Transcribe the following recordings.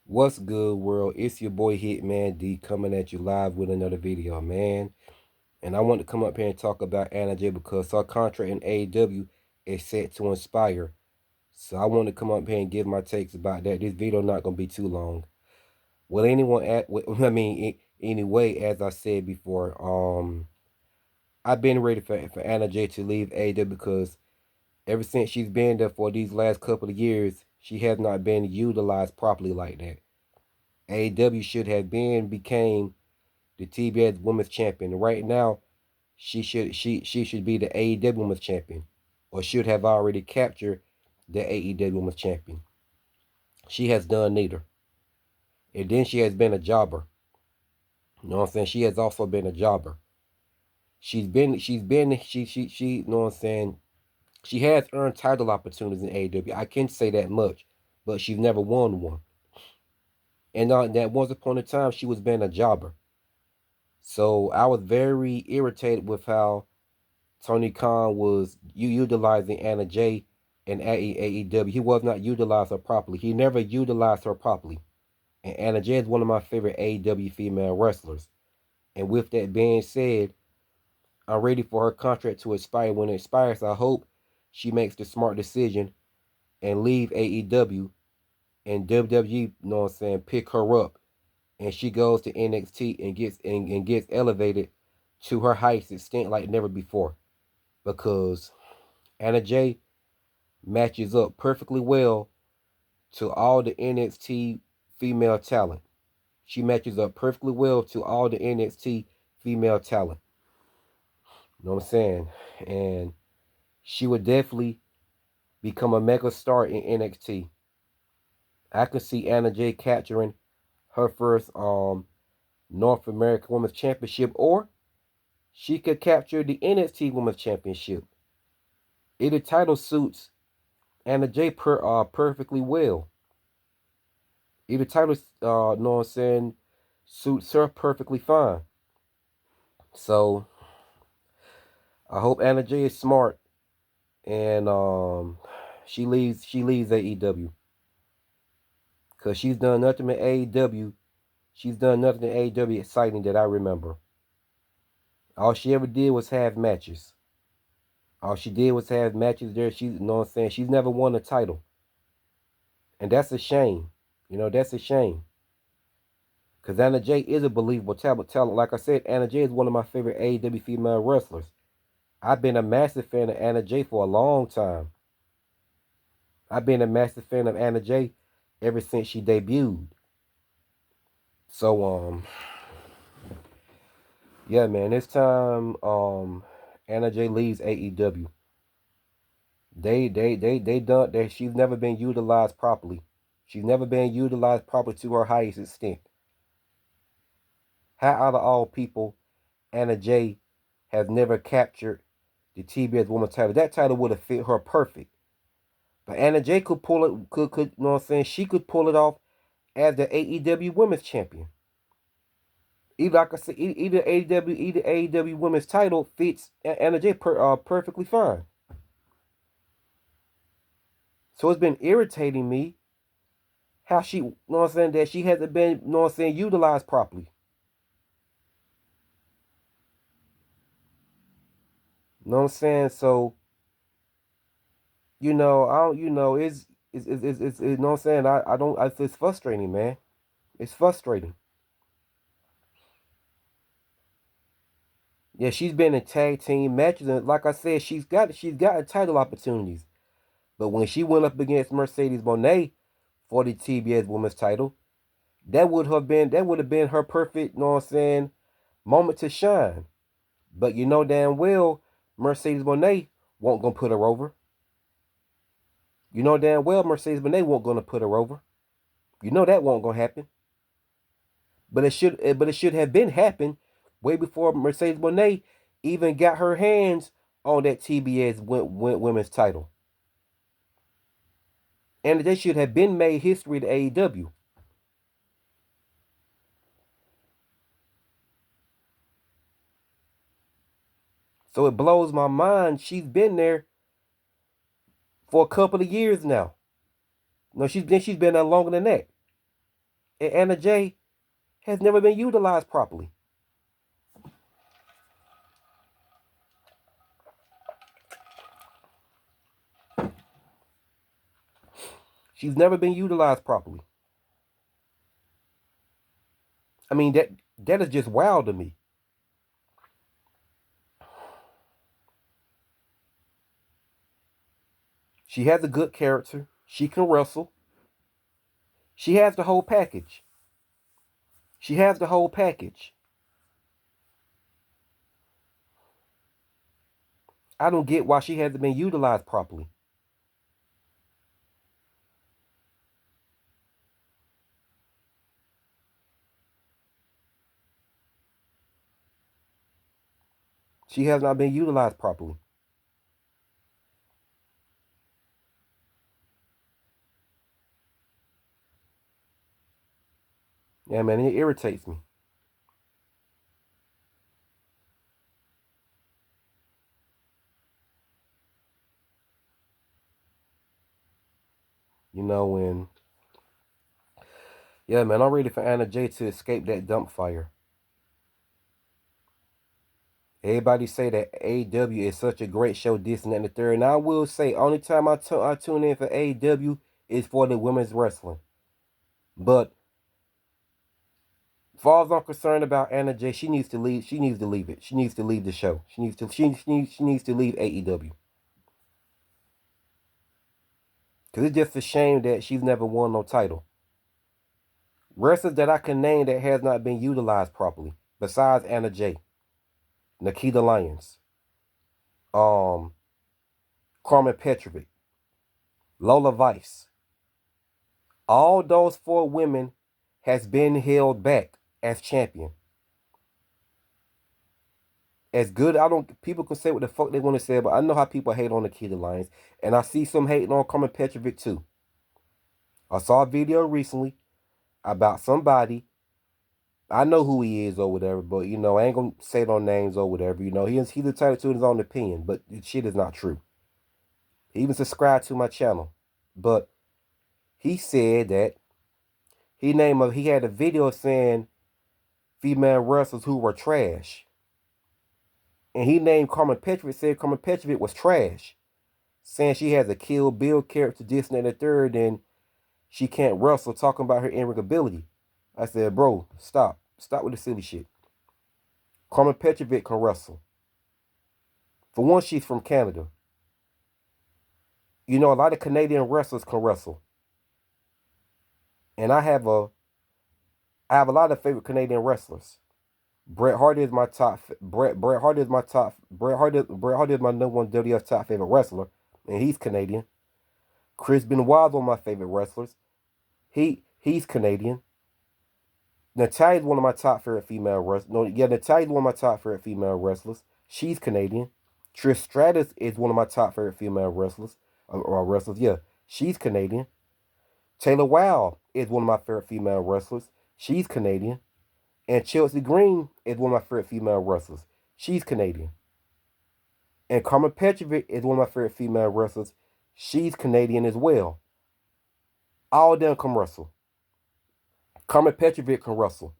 What's good, world? It's your boy Hitman D coming at you live with another video, man. And I want to come up here and talk about Anna J because her contract in AEW is set to expire. So I want to come up here and give my takes about that. This video not gonna be too long. Will anyone at? Anyway, as I said before, I've been ready for Anna J to leave AEW because ever since she's been there for these last couple of years, she has not been utilized properly like that. AEW should have became the TBS Women's Champion. Right now, she should be the AEW Women's Champion, or should have already captured the AEW Women's Champion. She has done neither, and then she has been a jobber. You know what I'm saying? She has also been a jobber. She. You know what I'm saying? She has earned title opportunities in AEW. I can't say that much, but she's never won one. And that once upon a time, she was being a jobber. So I was very irritated with how Tony Khan was utilizing Anna Jay in AEW. He was not utilizing her properly. He never utilized her properly. And Anna Jay is one of my favorite AEW female wrestlers. And with that being said, I'm ready for her contract to expire. When it expires, I hope she makes the smart decision and leave AEW and WWE, you know what I'm saying, pick her up. And she goes to NXT and gets elevated to her highest extent like never before. Because Anna Jay matches up perfectly well to all the NXT female talent. She matches up perfectly well to all the NXT female talent. You know what I'm saying? And she would definitely become a mega star in NXT. I could see Anna Jay capturing her first North American Women's Championship, or she could capture the NXT Women's Championship. Either title suits Anna Jay perfectly well. Either title, know what I'm saying, suits her perfectly fine. So I hope Anna Jay is smart and she leaves AEW because she's done nothing in AEW. She's done nothing in AEW exciting that I remember. All she ever did was have matches. All she did was have matches there. She, you know what I'm saying? She's never won a title, and that's a shame. You know, that's a shame. Because Anna Jay is a believable talent. Like I said, Anna Jay is one of my favorite AEW female wrestlers. I've been a massive fan of Anna Jay for a long time. I've been a massive fan of Anna Jay ever since she debuted. So yeah, man, it's time Anna Jay leaves AEW. They done that. She's never been utilized properly. She's never been utilized properly to her highest extent. How out of all people, Anna Jay has never captured the TBS Women's title. That title would have fit her perfect. But Anna Jay could pull it, could you know what I'm saying? She could pull it off as the AEW Women's Champion. Either like I said, either AEW Women's title fits Anna Jay perfectly fine. So it's been irritating me how she, you know what I'm saying, that she hasn't been, you know what I'm saying, utilized properly. You know what I'm saying? So, I don't, you know what I'm saying? I don't, it's frustrating, man. It's frustrating. Yeah, she's been in tag team matches, and like I said, she's got title opportunities. But when she went up against Mercedes Moné for the TBS Women's title, that would have been her perfect, you know what I'm saying, moment to shine. But you know damn well Mercedes Moné won't gonna put her over. You know damn well Mercedes Moné won't gonna put her over. You know that won't gonna happen. But it should have been happened way before Mercedes Moné even got her hands on that TBS women's title. And they should have been made history to AEW. So it blows my mind. She's been there for a couple of years now. No, she's been there longer than that. And Anna Jay has never been utilized properly. She's never been utilized properly. I mean, that is just wild to me. She has a good character. She can wrestle. She has the whole package. She has the whole package. I don't get why she hasn't been utilized properly. She has not been utilized properly. Yeah, man, it irritates me. You know, and yeah, man, I'm ready for Anna Jay to escape that dump fire. Everybody say that AEW is such a great show, this and that and the third. And I will say, only time I tune in for AEW is for the women's wrestling. But as far as I'm concerned about Anna Jay, she needs to leave. She needs to leave it. She needs to leave the show. She needs to leave AEW. Cause it's just a shame that she's never won no title. Wrestlers that I can name that has not been utilized properly, besides Anna Jay, Nikita Lyons, um, Carmen Petrovic, Lola Vice. All those four women has been held back as champion. As good, I don't. People can say what the fuck they want to say, but I know how people hate on Nikita Lyons, and I see some hating on Carmen Petrovic too. I saw a video recently about somebody. I know who he is or whatever, but I ain't gonna say no names or whatever. He's entitled to his own opinion, but shit is not true. He even subscribed to my channel, but he said that he had a video saying female wrestlers who were trash, and he named Carmen Petrovic. Said Carmen Petrovic was trash, saying she has a Kill Bill character, this and that, and the third, and she can't wrestle. Talking about her in-ring ability. I said, bro, stop with the silly shit. Carmen Petrovic can wrestle. For one, she's from Canada. A lot of Canadian wrestlers can wrestle, and I have a lot of favorite Canadian wrestlers. Bret Hart is my top. Bret Hart is my top. Bret Hart is my number one WWF top favorite wrestler, and he's Canadian. Chris Benoit is one of my favorite wrestlers. He's Canadian. Natalia's one of my top favorite female wrestlers. No, yeah, Natalia's one of my top favorite female wrestlers. She's Canadian. Trish Stratus is one of my top favorite female wrestlers. Or wrestlers, yeah. She's Canadian. Taylor Wilde is one of my favorite female wrestlers. She's Canadian. And Chelsea Green is one of my favorite female wrestlers. She's Canadian. And Carmen Petrovic is one of my favorite female wrestlers. She's Canadian as well. All of them can wrestle. Carmen Petrovic can wrestle.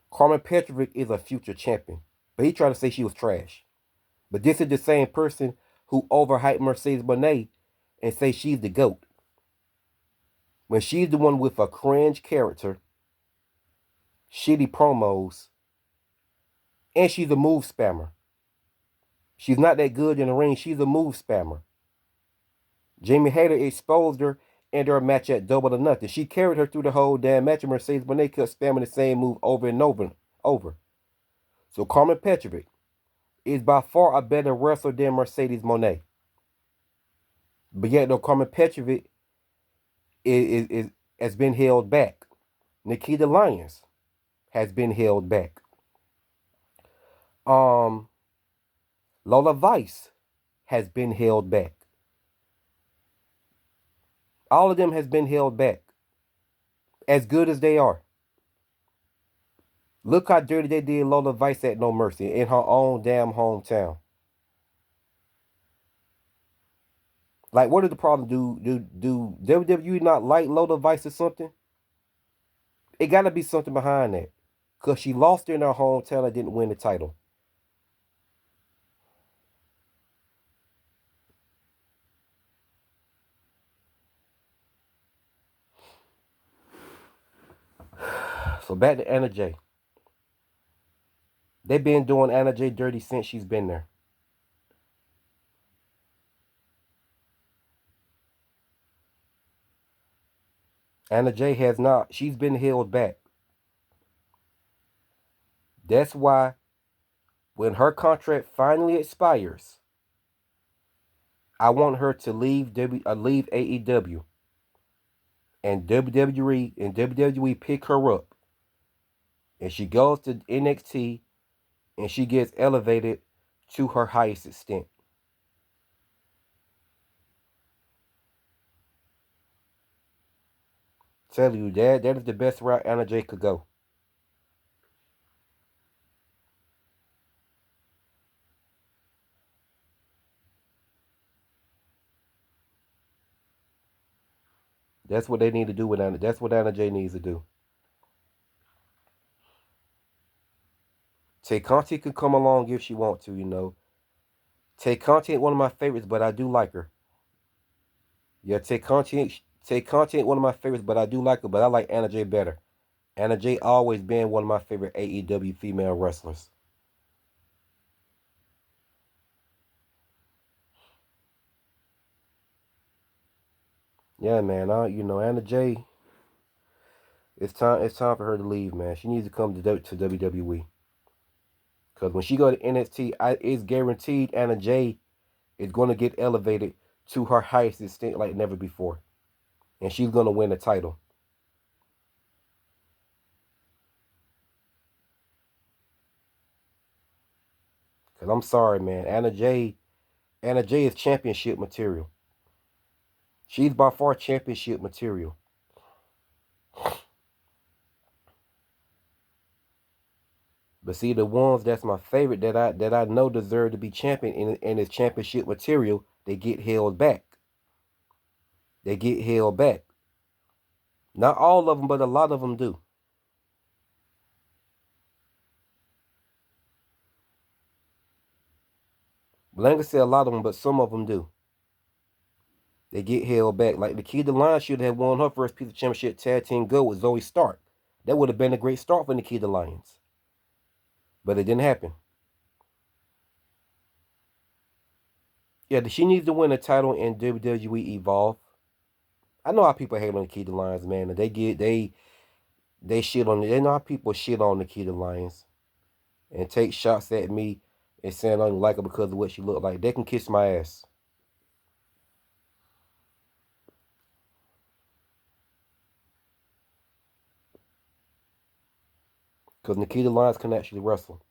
Carmen Petrovic is a future champion. But he tried to say she was trash. But this is the same person who overhyped Mercedes Moné and say she's the GOAT. When she's the one with a cringe character, shitty promos, and she's a move spammer. She's not that good in the ring. She's a move spammer. Jamie Hayter exposed her in their match at Double or Nothing. She carried her through the whole damn match, and Mercedes Moné kept spamming the same move over and over. So Carmen Petrovic is by far a better wrestler than Mercedes Moné. But yet, though, Carmen Petrovic has been held back. Nikita Lyons has been held back. Lola Vice has been held back. All of them has been held back. As good as they are. Look how dirty they did Lola Vice at No Mercy in her own damn hometown. Like, what is the problem? Do WWE not like Lola Vice or something? It got to be something behind that. Because she lost in her hometown and didn't win the title. So back to Anna Jay. They've been doing Anna Jay dirty since she's been there. Anna Jay has not. She's been held back. That's why when her contract finally expires, I want her to leave AEW and WWE pick her up and she goes to NXT and she gets elevated to her highest extent. Tell you that is the best route Anna Jay could go. That's what they need to do with Anna. That's what Anna Jay needs to do. Tay Conti can come along if she want to, you know. Tay Conti ain't one of my favorites, but I do like her. Yeah, Tay Conti ain't one of my favorites, but I do like her. But I like Anna Jay better. Anna Jay always been one of my favorite AEW female wrestlers. Yeah, man. Anna Jay. It's time. It's time for her to leave, man. She needs to come to WWE. Because when she go to NXT, it's guaranteed Anna Jay is going to get elevated to her highest extent like never before, and she's going to win the title. Because I'm sorry, man. Anna Jay is championship material. She's by far championship material. But see, the ones that's my favorite that I know deserve to be champion and is championship material, they get held back. They get held back. Not all of them, but a lot of them do. Blanca said a lot of them, but some of them do. They get held back. Like Nikita Lyons should have won her first piece of championship tag team gold with Zoe Stark. That would have been a great start for Nikita Lyons. But it didn't happen. Yeah, she needs to win a title in WWE Evolve. I know how people hate on Nikita Lyons, man. And they shit on. They know how people shit on Nikita Lyons and take shots at me and saying I don't like her because of what she looked like. They can kiss my ass. Because Nikita Lyons can actually wrestle.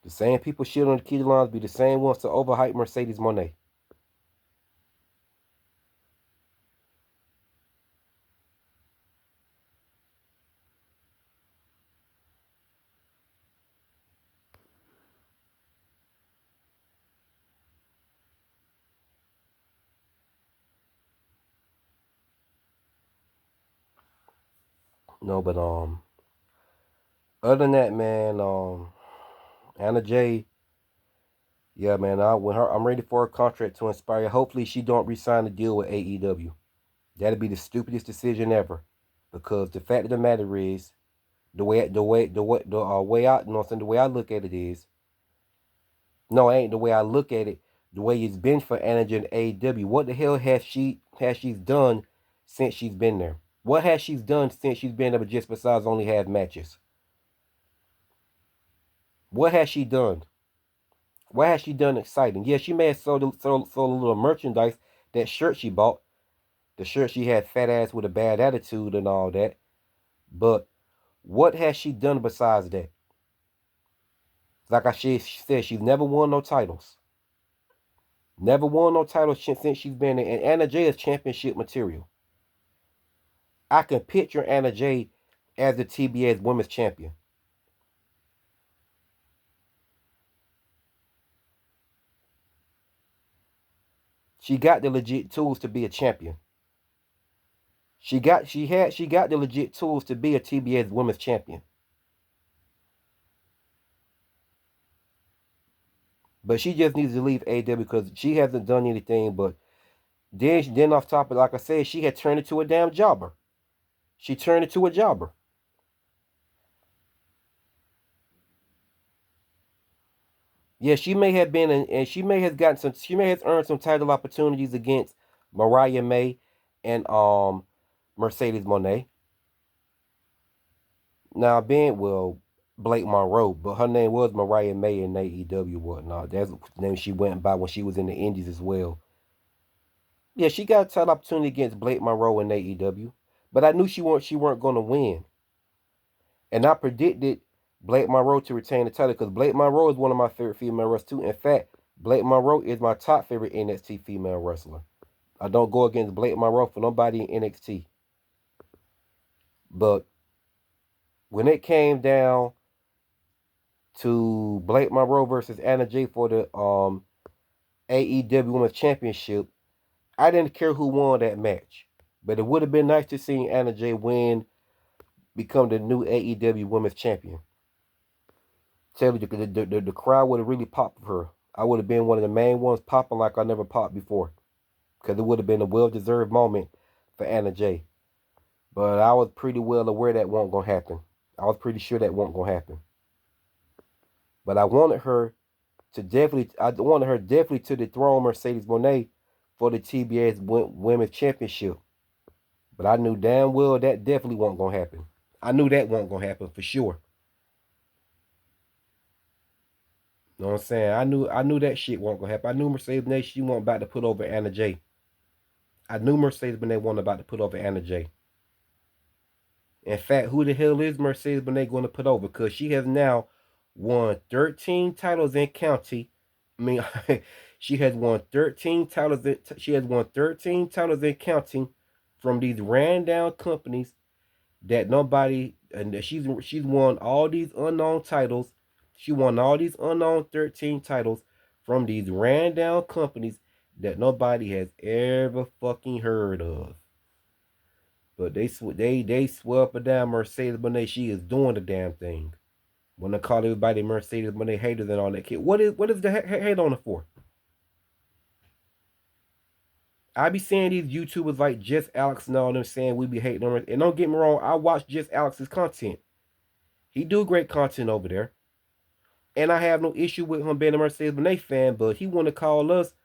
The same people shit on Nikita Lyons be the same ones to overhype Mercedes Moné. No, but other than that, man, Anna Jay, yeah, man, I'm ready for her contract to expire. Hopefully, she don't resign the deal with AEW. That'd be the stupidest decision ever, because the fact of the matter is, way I, you know what I'm saying, the way I look at it is, no, it ain't the way I look at it. The way it's been for Anna Jay and AEW. What the hell has she done since she's been there? What has she done since she's been there, just besides only have matches? What has she done? What has she done exciting? Yeah, she may have sold a little merchandise. That shirt she bought, the shirt she had fat ass with a bad attitude and all that. But what has she done besides that? Like she said, she's never won no titles. Never won no titles since she's been there. And Anna Jay is championship material. I can picture Anna Jay as the TBS Women's Champion. She got the legit tools to be a champion. She got the legit tools to be a TBS Women's Champion. But she just needs to leave AEW because she hasn't done anything. But then off top of, like I said, she had turned into a damn jobber. She turned into a jobber. Yeah, she may have been, and she may have gotten some. She may have earned some title opportunities against Mariah May and Mercedes Monet. Now, being well, Blake Monroe, but her name was Mariah May in AEW whatnot. That's the name she went by when she was in the Indies as well. Yeah, she got a title opportunity against Blake Monroe in AEW, but I knew she weren't going to win, and I predicted Blake Monroe to retain the title because Blake Monroe is one of my favorite female wrestlers too. In fact, Blake Monroe is my top favorite NXT female wrestler. I don't go against Blake Monroe for nobody in NXT, but when it came down to Blake Monroe versus Anna Jay for the AEW Women's Championship, I didn't care who won that match. But it would have been nice to see Anna Jay win, become the new AEW Women's Champion. Tell you, the crowd would have really popped for her. I would have been one of the main ones popping like I never popped before. Because it would have been a well-deserved moment for Anna Jay. But I was pretty well aware that wasn't going to happen. I was pretty sure that wasn't going to happen. But I wanted her to dethrone Mercedes Moné for the TBS Women's Championship. But I knew damn well that definitely wasn't gonna happen. I knew that wasn't gonna happen for sure. You know what I'm saying? I knew that shit wasn't gonna happen. I knew Mercedes Moné she wasn't about to put over Anna Jay. I knew Mercedes Moné wasn't about to put over Anna Jay. In fact, who the hell is Mercedes Moné going to put over? Because she has now won 13 titles in county. I mean, she has won 13 titles. She has won 13 titles in counting from these ran down companies that nobody. And she's won all these unknown titles. She won all these unknown 13 titles from these ran down companies that nobody has ever fucking heard of. But they swear up and down Mercedes Moné. She is doing the damn thing. When they call everybody Mercedes Moné haters and all that kid, what is the hate on her for? I be seeing these YouTubers like Just Alex and all them saying we be hating on her. And don't get me wrong, I watch Just Alex's content. He do great content over there. And I have no issue with him being a Mercedes Moné fan, but he want to call us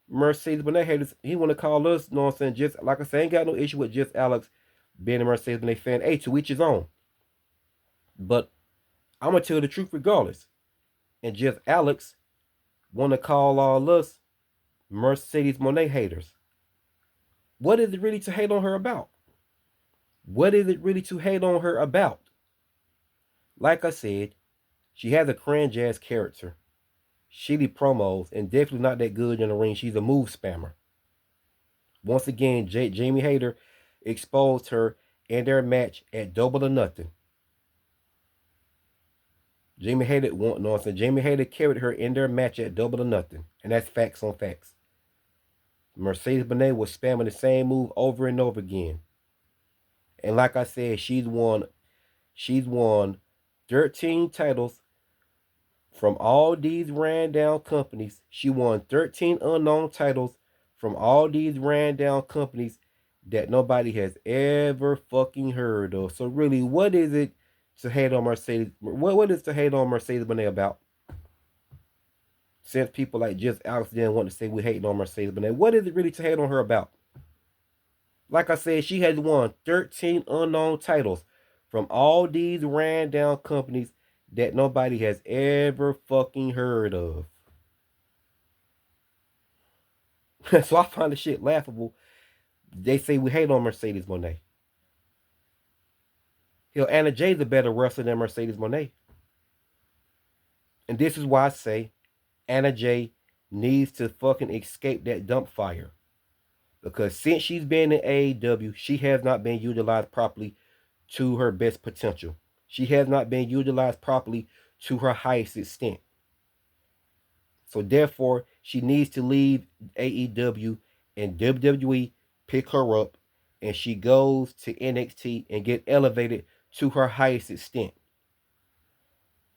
Mercedes Moné haters. He want to call us, you know what I'm saying? Just like I said, I ain't got no issue with Just Alex being a Mercedes Moné fan. Hey, to each his own. But I'm gonna tell you the truth regardless. And Just Alex want to call all us Mercedes Moné haters. What is it really to hate on her about? What is it really to hate on her about? Like I said, she has a cringe ass character, shitty promos, and definitely not that good in the ring. She's a move spammer. Once again, Jamie Hayter exposed her in their match at Double or Nothing. Jamie Hayter, no, Jamie Hayter carried her in their match at Double or Nothing, and that's facts on facts. Mercedes Moné was spamming the same move over and over again. And like I said, she's won 13 titles from all these ran down companies. She won 13 unknown titles from all these ran down companies that nobody has ever fucking heard of. So really, what is it to hate on Mercedes? What is to hate on Mercedes Moné about? Since people like Just Alex didn't want to say we hating on Mercedes Moné, what is it really to hate on her about? Like I said, she has won 13 unknown titles from all these ran down companies that nobody has ever fucking heard of. So I find the shit laughable. They say we hate on Mercedes Moné. Hell, Anna Jay's a better wrestler than Mercedes Moné. And this is why I say Anna Jay needs to fucking escape that dump fire. Because since she's been in AEW, she has not been utilized properly to her best potential. She has not been utilized properly to her highest extent. So therefore, she needs to leave AEW and WWE pick her up and she goes to NXT and get elevated to her highest extent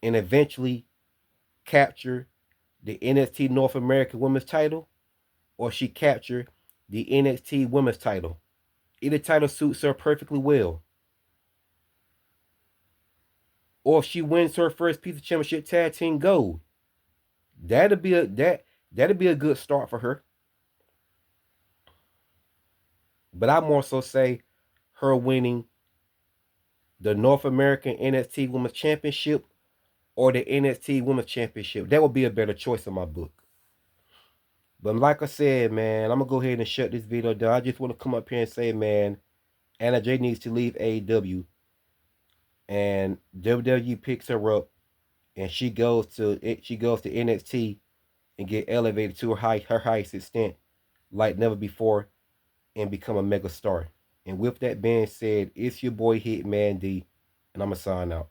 and eventually capture the NXT North American Women's title, or she capture the NXT Women's title. Either title suits her perfectly well. Or if she wins her first piece of championship tag team gold, that'd be a good start for her. But I more so say her winning the North American NXT Women's Championship or the NXT Women's Championship. That would be a better choice in my book. But like I said, man, I'm gonna go ahead and shut this video down. I just want to come up here and say, man, Anna Jay needs to leave AEW, and WWE picks her up, and she goes to NXT and get elevated to her highest extent like never before, and become a mega star. And with that being said, it's your boy Hitman D, and I'm gonna sign out.